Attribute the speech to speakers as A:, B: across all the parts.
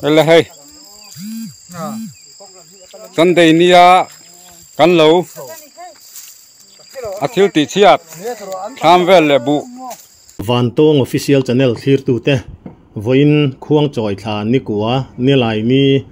A: là hay căn đây nia căn lâu thiếu tỷ chiat tham về là bu
B: van tong official channel thir tu te voin khuang choi thla ni kuwa ni lai mi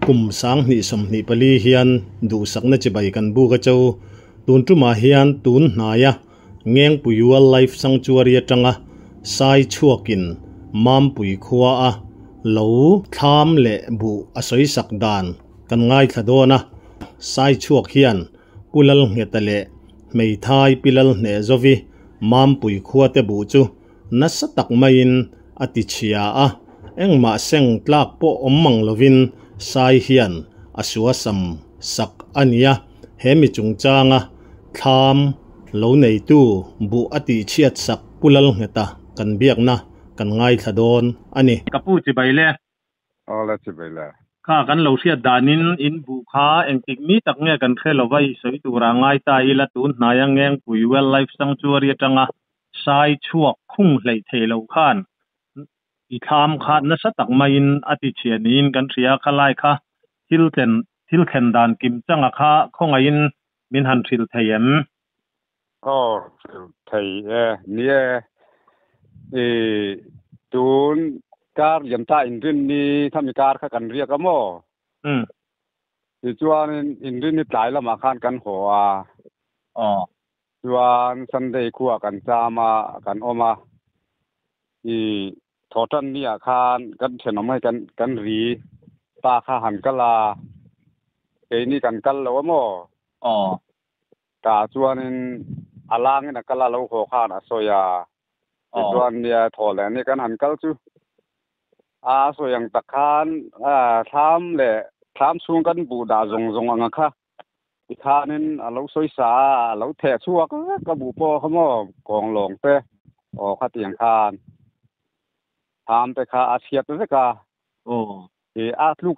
B: kum sang ni som ni pali hian du sakna chi bai kan bu ga chau tun tu ma hian tun hnaya ngeng pui wildlife sanctuary atanga sai chuakin mam pui khuwa a lo tham le bu asoi sak dan kan ngai thadona sai chuak hian pulal ngetale mei thai pilal ne zovi mam pui khuwa te bu chu nasa tak main ati chia a engma seng tlak po ommang lovin sai hian asua sam sak ania hemi chungchanga tham lo nei tu bu ati chiat sak pulal ngeta kan biak na kan ngai thadon ani kapu chi baile
A: ola chi baila
B: kha kan lo sia danin in bu kha engtik mi tak nge kan khelowai soi tura ngai ta ila tun hnaya ngeng pui wildlife sanctuary atanga sai chuak khung hlei thelo khan i tham kha na sa tak main ati chianin kan ria khalai kha thilkhen dan kim changa kha khongain min han thil theiam
A: thầy nia tun kar yam ta indrin ni thami kar kha kan ria kamo chuan indrin ni tlai lama khan kan hoa chuan sunday khuwa kan chama kan oma thotan ni a khan kan thenomai kan ri ta kha han kala ke ni kan kal lo mo ta chuan alang na kala lo ho khan asoya chuan nia thole ni kan han kal chu so yang takhan tham sung kan bu da zong anga kha ikhanin alo soisa alo the chuak ka bu po khamo kong long te khatiang khan tham te kha asiat te ka atluk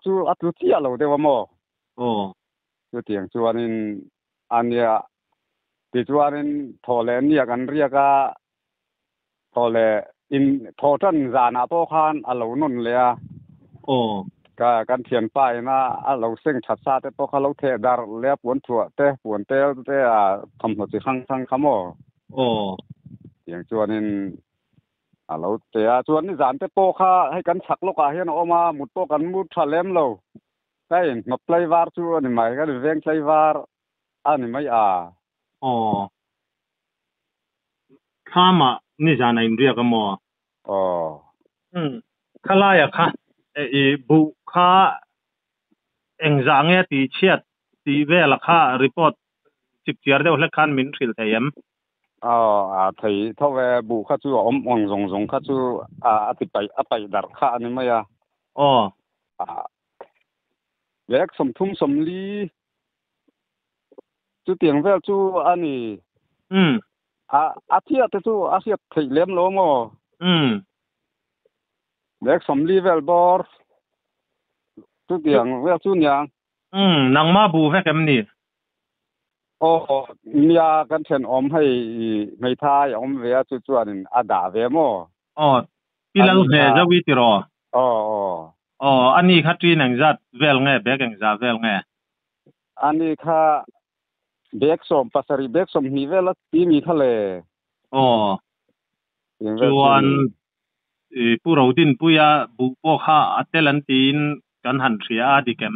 A: chi alo de wa mo chu tiang chuanin ania ti chuanin thole nia kan ria ka thole in thotan zana to khan alo nun le ka kan thian pai na alo seng that sa te to khalo the dar le pon thua te pon te tham ho chi khang khamo tiang chuanin alo te chuan ni zan te po kha hai kan sak lo ka hian oma mut to kan mut thalem lo kai ngop plai war chu ani mai ka veng plai war ani mai
B: khama ni jana in ria kamo khalaya kha bu kha engzange ti chiat ti vela kha report chip chiar de hla khan min thil thayam
A: thầy thâu về bù khát chú ong rong khát chú ati pai dar kha ani maya vek som thum li chú tiếng về chú ani athia te chu asia thei lem lo mo lek som li vel bor tu tiang vel chu nyang
B: nang ma bu ve kem ni
A: nia kan chen om hai mei thai om ve chu chuan ada ve mo
B: pilal he zawi ti ro ani khatri nang zat vel nge be keng za vel nge
A: ani kha bek som pasari bek som ni vela ti mi thale
B: chuan puro din puya bu po kha atelan tin kan han thria dikem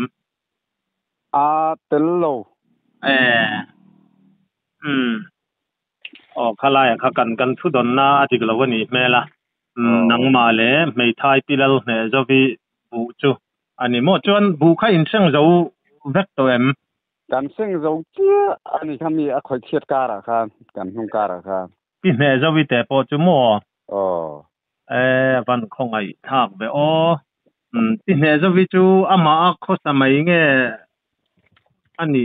A: tello
B: khalaya kha kan thu don na atiglawani mela nang ma le mei thai pilal ne zovi bu chu ani mo chuan bu kha in sang zo vek to em
A: kan seng zo chia ani khami a khoi thiat kara khan kan hung kara khan
B: pi ne zovi te po chu mo van khongai thak ve ti ne zovi chu ama kho samai nge ani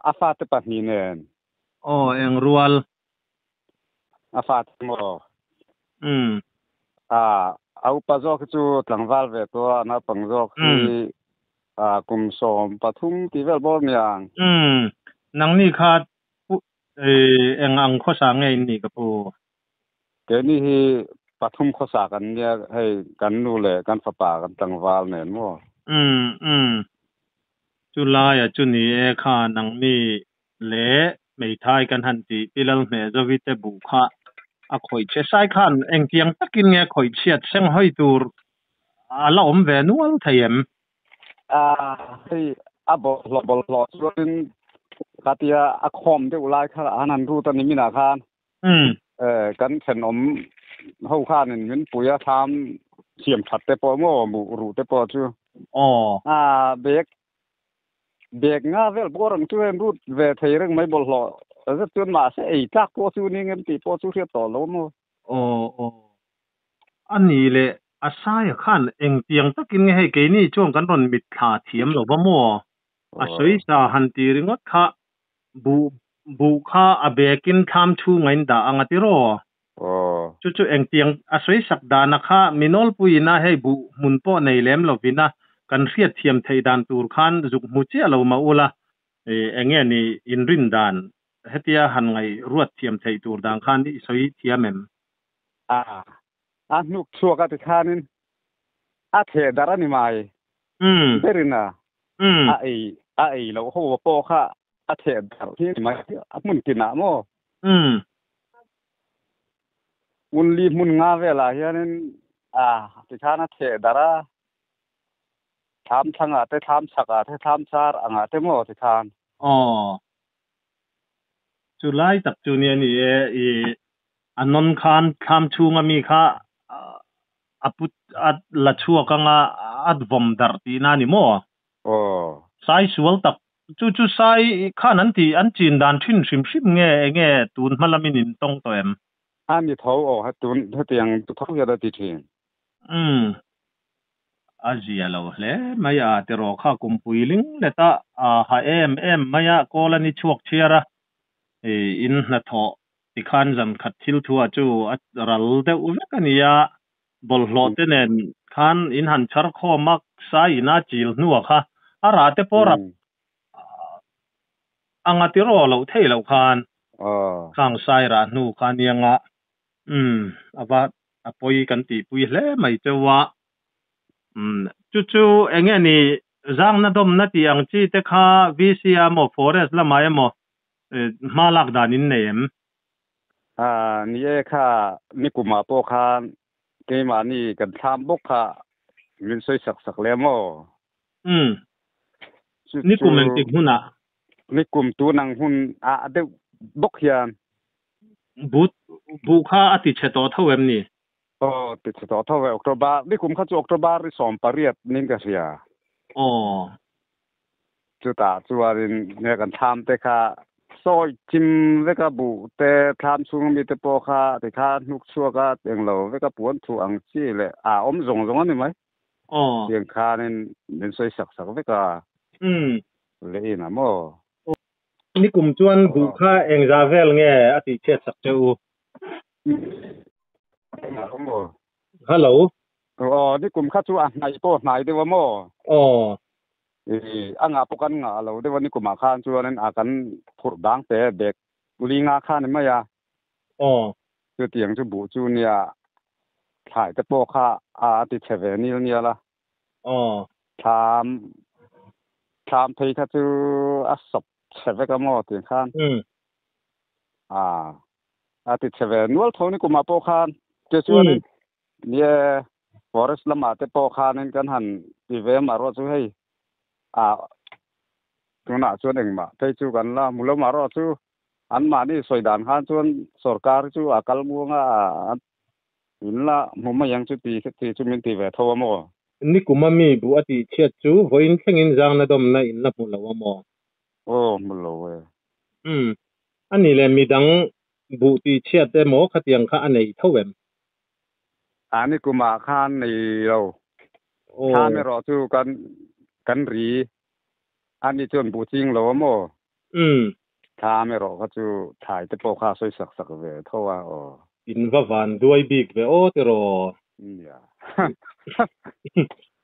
A: afat pa ni nen
B: eng rual
A: afat mo au pa zo chu tlangwal ve to na pangzo khi kum som pathum ti vel bor nyang
B: nang ni kha eng ang kho sa nge ni ka pu
A: ke ni hi ปฐมข้อสากันเนี่ยให้กันนู่แหละกันฝาป่ากันตังวาลเนี่ยมั้ง
B: จุลายจุนี้ข้านังมีเละไม่ทายกันหันตีพิลลเมจวิเตบุค่ะข่อยเชื่อสายขันเองเตียงตะกินเงี้ยข่อยเชียดเสียงห้อยตูร์ละเวนัวไทยม
A: ที่บอลส่วนกาเตียคอมที่อุไลค่ะอันนั้นรู้ตอนนี้มีนาคารกันเห็นเขาข้านี่เงินปุ๋ยทำเสียมขัดแต่พอมั่วบุรุษแต่พอจู่เบรกง่าเวลบอรังช่วยรูดเวทีเรื่องไม่บอลหล่อแต่จนมาเสียจากพอจู่นี่เงินตีพอจู่เทียบต่อแล้วมั้ง
B: อันนี้เลยอาศัยขันเองเตียงตะกินเงี้ยให้เกนี่ช่วงกันรอนมิดขาเทียมหรือว่ามั่วสวยสาหันตีริงวัดค่ะบุค่าเบกินทำชูเงินด่าอังติโรจู่เองเตียงสวยสักดานะคะมินอลปุยนะให้บุมุนป้อในเล่มเราวินะกันเสียเทียมไทยดานตูร์ขันจุกมุเจเรามาอุละเองเงี้ยนี่อินรินดานเฮตียหันไงรวดเทียมไทยตูร์ดานขันนี่สวยเทียมเอ็ม
A: นุกชัวกันที่ข้านินเทดารานิมาเบริน่ะเราเขาบอกพ่อข้าเทดาราที่มามุนกินน้ำมั้งมุนลีมุนงาเวลาเฮียนินที่ข้าน่ะเทดาราทำสังอาเตทำสักอาเตทำซาร์อังอาเตมั้งที่ข้า
B: จุไลตักจูเนียนี่อันนนคานทำชูงมีข้าปุตละชัวกังวมดาร์ตีนานิโมไซสวลตักจู่ไซข้านันตีอันจีนดานชินชิมเงี้ยตูนมาลามินินตรงตัว
A: มีเท้าให้ตูนให้เตียงตุกเขาจะได้ตีทิ้ง
B: อาเจียเราเลยไม่อยากจะรอข้ากุมปุยลิงเลต้าหาไม่อยากโกลนิชวกเชียระอินนัทโอที่ขันจันขัดทิลทัวจู่รัลเดอุเวกันยาบอลโลเตเนนขันอินหันชาร์โคมักไซน่าจิลนัวค่ะราเตปอรับอังติโรเราเทเราขันข้างไซรานูขันยังว่าปอยกันตีปุยเล่ไม่เจอว่าจู่เองนี่จังนัดมนัดยังจีเตค่าวิเซียมอฟอเรสละไม่มอมาลักดานินเนม
A: นี่ค่ะนี่กุมาโปคานเกมานี่กันทำบุกค่ะมินสวยสักเล่ม
B: นี่กุมันติดหุ่น
A: นี่กุมตัวนังหุ่นเด็กบุกยัน
B: บุค่าอติเชตอเท่าเวมนี่
A: ติดต่อเท่าเวออกตัวบานี่กุมข้าจูออกตัวบาริสอมปารีสนิ่งกันเสียจุดจัวรินเนี่ยกันทำแต่ค่ะซอยจิมเวกบุแต่ทำช่วงมีแต่ปอค่ะแต่ค่ะนุกชัวก็เองเราเวกปวนถูอังจีเลยอมส่งนี่ไหมเพียงค่ะนี่สวยสักเวกเลยนะโม
B: นี่กลุ่มจวนบุค่าเองจาเวลเงี้ยอติเชตสักเจ้าฮัลโหล
A: นี่กลุ่มข้าจูไหนโปไหนเดี๋ยวโมปกันเราเดี๋ยววันนี้กลุ่มข้าจูนั้นกันพูดดังแต่เด็กบุรีงาข้านี่ไม่ยาคือเตียงจูบุจูเนี่ยถ่ายแต่โปข้าติเชเวนี่เนี่ยละทำที่ข้าจูศพเชเวก็โมเตียงข้านติเชเวนัวทนี่กลุ่มโปข้านเจ้าชวนเนี่ยฟอเรสต์ละมาแต่โปข้านี่กันหันตีเวมารอจูให้ตัวน่ะชวนเองมาไปจูกันละมุลมารอจูอันมานี่สวยด่านข้านชวนสรการจูกัลมัวงอินละมุมยังจูตีจูมินตีเวทัวโม
B: นี่กุมมีบุอติเชียจูวอินเทงินจังนะดมนะอินละมุลวโม
A: มุลเว
B: อันนี้เลยมีดังบุติเชียแต่โมขัดยังข้าอันไหนเท่าเวม
A: อันนี้กุมาข้านในเราข้าไม่รอจูกันรีอันนี้จนบูจิงแล้วโมถ้าไม่รอก็จูถ่ายแต่โปค่าสวยสักเวทว่า
B: อินว่าวันด้วยบิ๊กเวโอเตโร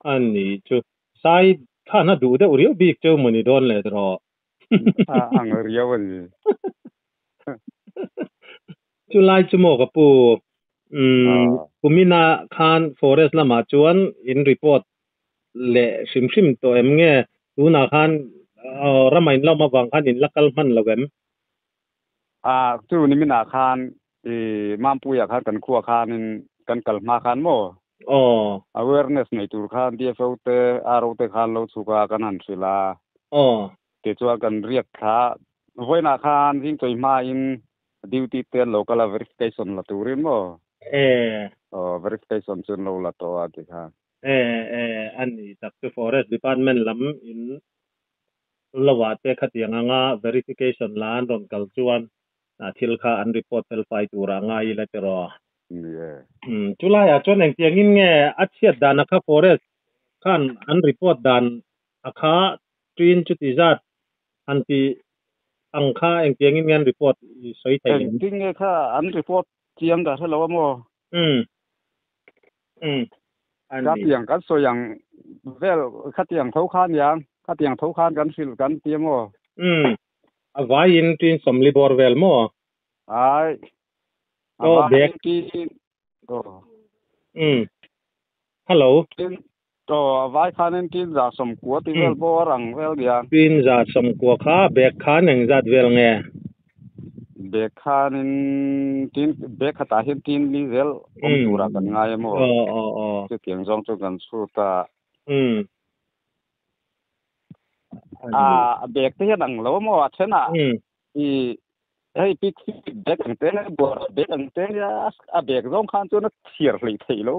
B: อันนี้จูไซถ้าน่าดูได้อุริโอบิ๊กเจ้ามันนี่โดนเลยเตโร
A: อังเรียววันนี้
B: จูไลจูโมกับปู kumina khan forest lama chuan in report le shim to em nge tuna khan ramain lama wang khan in lakal man lawem
A: chu ni mina khan mam puya khan kan khuwa khan in kan kalma khan mo awareness nei tur khan DFO te aro te khan lo chuka kan han sila te chuan kan riak kha voina khan jing choi ma in duty te local verification la turin mo verification chun lo la to ati kha
B: ani tak to forest department lam in lawate khatianga verification lan ron kal chuan thil kha an report tel fai tura nga i la pero chulai a chon eng tiangin nge achiat dana kha forest khan an report dan akha trin chuti zat anti angkha eng tiangin ngen report i soi thai
A: ting nge kha an report chiam da thalo mo ka tiang kan so yang vel khatiang thau khan yang khatiang thau khan kan sil kan tiamo
B: avai in tin somli bor vel mo
A: ai
B: to dek
A: ti
B: hello
A: to avai khan in tin za som ko ti vel bor ang vel dia
B: tin za som ko kha bek khan eng zat vel nge
A: bek khan in tin bek khata hin tin li vel om tura kan ngai mo chu tiang jong chu kan su ta bek te dang lo mo chena i hey pick bek ang te bor bek ang te ya bek jong khan chu na thier hlei thei lo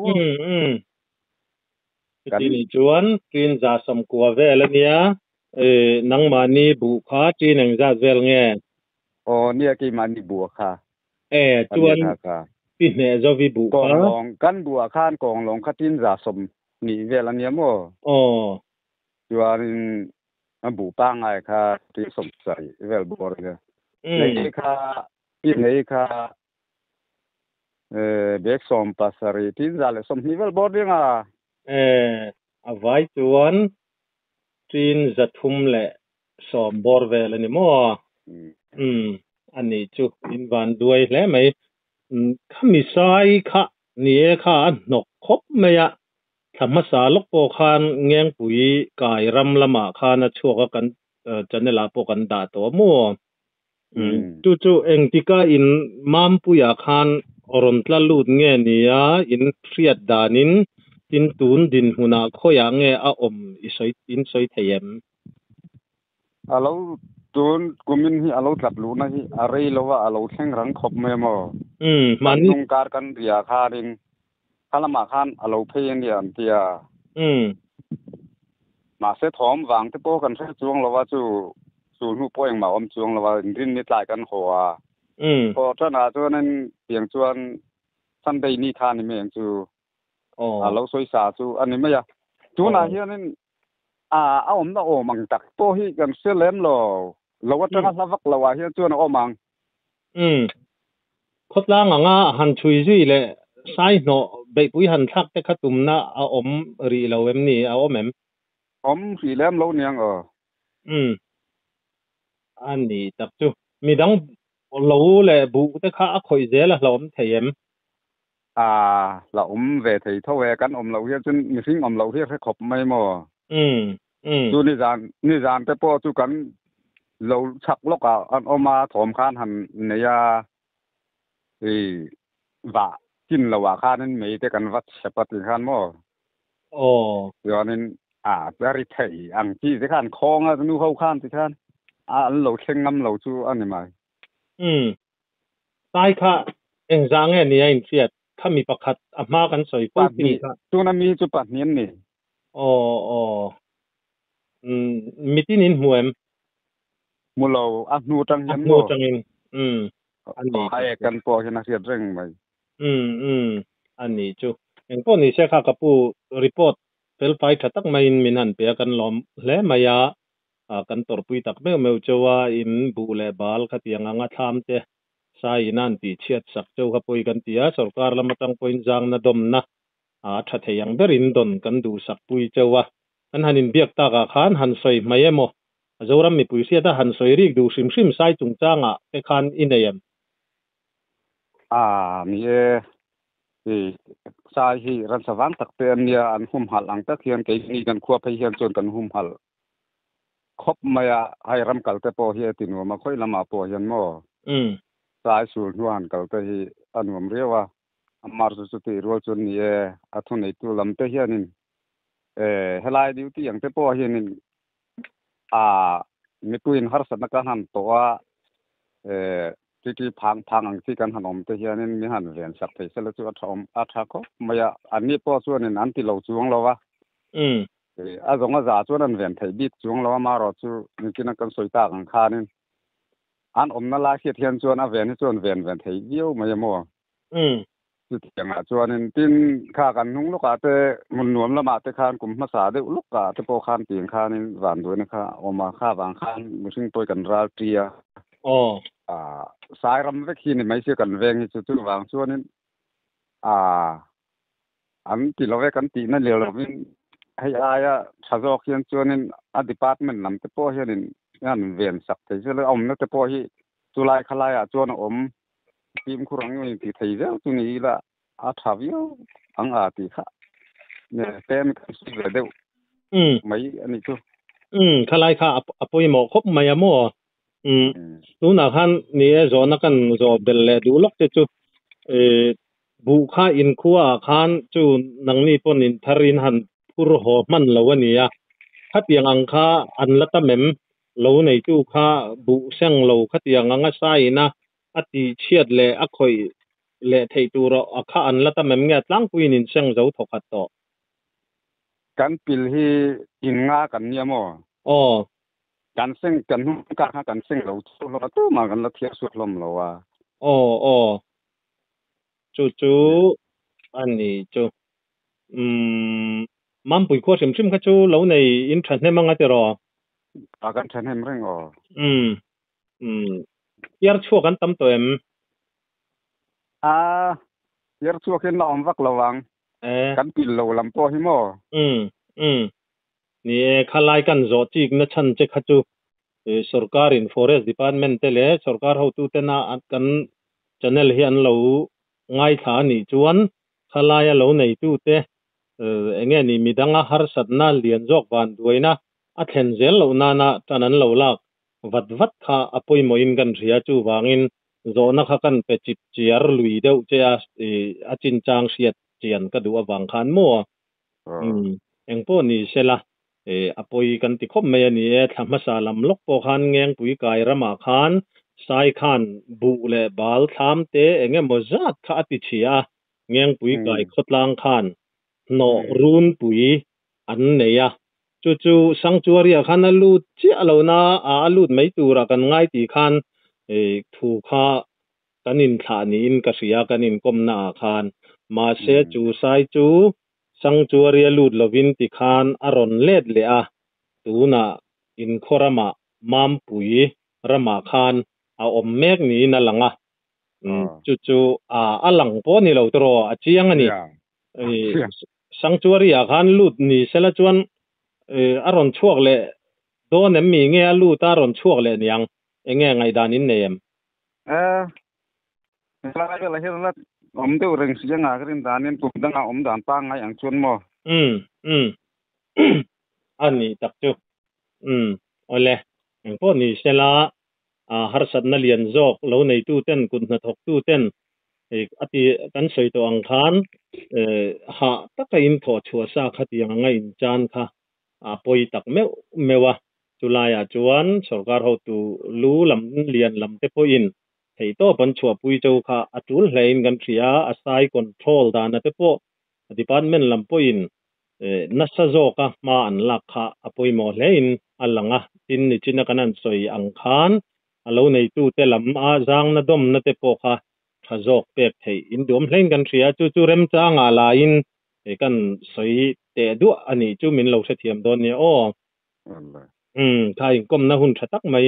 B: kan ni chuan tin za som ko vel ania nang mani bu kha tin eng zat vel nge
A: nia ki mani bu kha
B: chuan pi ne zo vi bu
A: kha long kan bu khan kong long kha tin za som ni vel ania mo chuan bu pa ngai kha ti som sai vel bor ge nei kha pi nei kha bek som pasari tin za le som ni vel bor dinga
B: avai chuan tin zathum le som bor vel ani mo ani chu in van duai hle mai khami sai kha ni kha nok khop maya thamasa lok po khan ngeng pui kai ram lama khana chuka kan chanela po kan da to mo chu eng tika in mam puya khan oron tla lut nge nia in riat danin tin tun din huna khoya nge a om isoi tin soi thayem
A: alo tun kumin hi alo tlap lu na hi arei lowa alo thleng rang khop me mo man nung kar kan ria kha rin kalama khan alo phein yan tia ma se thom wang te po kan se chuang lowa chu nu poeng ma om chuang lowa rin ni tlai kan hoa po chana chuan piang chuan sunday ni kha ni meng chu alo soi sa chu ani me ya tu na hian om na omang tak to hi kan selem lo lawa tanga lavak lawa hian chuan omang
B: khotlang anga han chui zui le sai no be pui han thak te khatum na a om ri lo em ni a om em
A: ri lem lo niang
B: ani tak chu midang lo le bu te kha a khoi zel a hlom theyem
A: la ve thei thowe kan lo hian chun missing lo hi khop mai mo chu ni zan te po chu kan lo chak loka an oma thom khan han neya va kin lawa khan mei te kan wat sepat khan mo yanin very thei ang chi te khan khong a nu ho khan ti khan an lo thleng ngam lo chu ani mai
B: tai kha eng zang nge ni in fiat khami pakhat a ma kan soi po ti kha
A: tu na mi chu pat nin ni
B: mitin in huem
A: mulo a nu tang yan mo ani ai kan po hina sia reng mai
B: ani chu eng po ni se kha kapu report tel pai thatak mai in minan pe kan lom hle maya kan tor pui tak me meu chowa in bu le bal khatiang anga tham te sai nan ti chiat sak chau kha poi kan tia sarkar lamatang point jang na dom na tha theyang berin don kan du sak pui chowa kan hanin biak ta ka khan han soi mayemo zoram mi pui sia ta han soi rik du sim sai chung changa te khan inayam
A: mi thì sai hi ran savang tak te ania an hum hal ang tak hian ke ni kan khua phei hian chon kan hum hal khop maya hai ram kal te po hi tinu ma khoi lama po hian mo sai sur nuan kal te hi anuam rewa amar su ti ro chun ni e athu nei tu lam te hianin helai duty yang te po hianin mi tuin har sa na kan han to aที่พังอังที่กันหนมแต่เฮียนี่มีหันเรียนสักทีเสร็จแล้วจะทำอาชาก็ไม่อันนี้พอส่วนนั้นที่เราจวงเราวะสงอาส่วนนั้นเรียนไทยบิดจวงเรามาเราจูนี่กินกันสวยตาอังคานี่อันนั่นละเทียนส่วนเรียนส่วนเรียนไทยเยี่ยวไม่มั่วจุดอย่างส่วนนี้ตินข้ากันนุ่งลูกอาเตมุนนวมละมาเตคานกลุ่มภาษาเดลูกอาเตโปคานตีนคานี่หวานด้วยนะคะออกมาข้าบางคานมุสิงตัวกันราเตียสายรำเวทีนี่ไม่ใช่กันเวงที่จุดวางส่วนนี้อันที่เราเวกันตีนั่นเรียเราวินให้ชาโจกเขียนส่วนนี้ดีพาร์ตเมนต์นำเตโปเฮียนี่งานเวียนสักทีเสร็จแล้วนั่นเตโปฮีจุลายขลายส่วนทีมคุรังอยู่ที่ไทยเจ้าตัวนี้ละทาวิโออังตีค่ะเนี่ยเต็มกันสุดเลยเดียวไม่อันนี้จุ
B: ขลายค่ะปุยหมอครบไม่มั่วดูนักขันนี่โจนักขันโจเบลเลดูล็อกจูบุคคาอินคัวขันจูนังนี่ปนินทารินหันพูรหอมันละวันนี้ขัดยังอังคาอันละตะเมมละวันนี้จูข้าบุเซงละขัดยังอังไซนะอัติเชียดเล่อคอยเล่ไทตูรอข้าอันละตะเมมเงี้ยตั้งปุยนินเซงเจ้าถกัดต่อ
A: กันปิลฮีอินงากันเนี่ยมั้งกันเส้นกันหุ่นกันเส้นเราตู้มากันละเทียบสุดลมเรา
B: จูอันนี้จูมันปุยขั้วชิมก็จูเราในอินเทอร์เน็ตมั่งอะไรหรอ
A: กันเทอร์เน็ตมั่ง
B: ยาชั่วกันตั้มตัว
A: ยาชั่วขึ้นเราอมวักระวังกันปิดเราลำตัวหิม
B: นี่ขลายกันโจจิกนัชชันเจขัจูสรการอินฟอเรสต์ดีพาร์ตเมนต์เตเลสรการเขาตู้เตน่ากันจันเนลเฮียนเราง่ายฐานี่จวนขลายเราในตู้เตเงี้ยนี่มีดังอาหารสัตว์น่าเลี้ยงจอกบานด้วยนะอัดเห็นเจลเรานาตอนนั้นเราลักวัดข้าอภัยมอินกันเสียจูวางินโจนักกันไปจิตเจียร์ลุยเดียวเจ้าจินจางเสียดเจียนก็ดูวางขันมัวเอ็งพวกนี้เสละอภัยกันติคบเมียนี่ธรรมศาลำลกปอขันเงียงปุยกายระมาขันสายขันบุเลบาลทามเตเงี้ยมจัดข้าติเชียเงียงปุยกายขดลางขันโนรุนปุยอันเนียจู่สังจวรีขันลูดเจ้าเราหน้าลูดไม่ตัวรักันง่ายตีขันถูกข้ากันอินฐานินกษียกันอินกมนาขันมาเสจูสายจูสังจวรีลูดลวินติขันอารอนเล็ดเลยตัวน่ะอินโครามามัมปุยระมาขันเอาอมเมกนี้นั่นหลังจู่หลังพอนี่เราตัวเจียงอันนี้สังจวรีขันลูดนี่เสละจวนอารอนช่วงเลยโดนมีเงี้ยลูดอารอนช่วงเลยยังเงี้ยไงดานินเนม
A: อะไรเรื่องนั้นเดี๋ยวเรื่องเสียงอะไรดานินปุ่มดังด่านปังไงอย่างชวนมั้ง
B: อันนี้ตักจุโอเล่อย่างพวกนี้เสละหาสัตว์นั่นเลี้ยงจอกเราในตู้เต้นกุนนัดหกตู้เต้นอธิกันใส่ตัวอังคารหาตักอินถอดชัวซาขัดยังไงอินจานค่ะปอยตักเมวะจุลายจวนสรการเขาตู้รู้ลำเลียนลำเตปอินให้โตปัญชัวปุยเจ้าค่ะจุลเลยกันเสียอาศัยคอนโทรลดานเตปดีพาร์ตเมนต์ลำปอินนัสโจกะมาอันลักค่ะปอยหมอเลยอินอัลลังจินนี่จินกันนั่นสวยอังคารเราในตู้เตลำจางนัดมนัดเตปค่ะขจกเป็ดให้อินดมเล่นกันเสียจู่เริ่มจางอะไรอินกันสวยแต่ดูอันนี้จู่มินเราเสียมโดนเนี่ยถ้าอินก้มนะหุ่นชัดไม่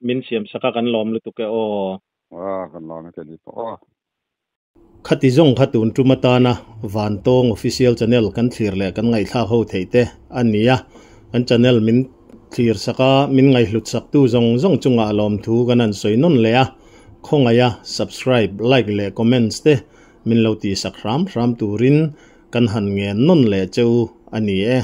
B: มินเสียมสักกันล้อมหรือตุกเอ
A: กันล้อมไม่ดี
B: ขัดที่จงขัดตุนจุมาตานะวันตง official channel กันทีร์เลยกันไงท่าเขาเทเตอันนี้อัน channel มินทีร์สักมินไงหลุดสักตู้จงจุงอาล้อมทูกันนั่นสวยนนเลยคงไงsubscribe like เลย commentsเต min lo ti sak ram turin kan han nge non le cheu ani e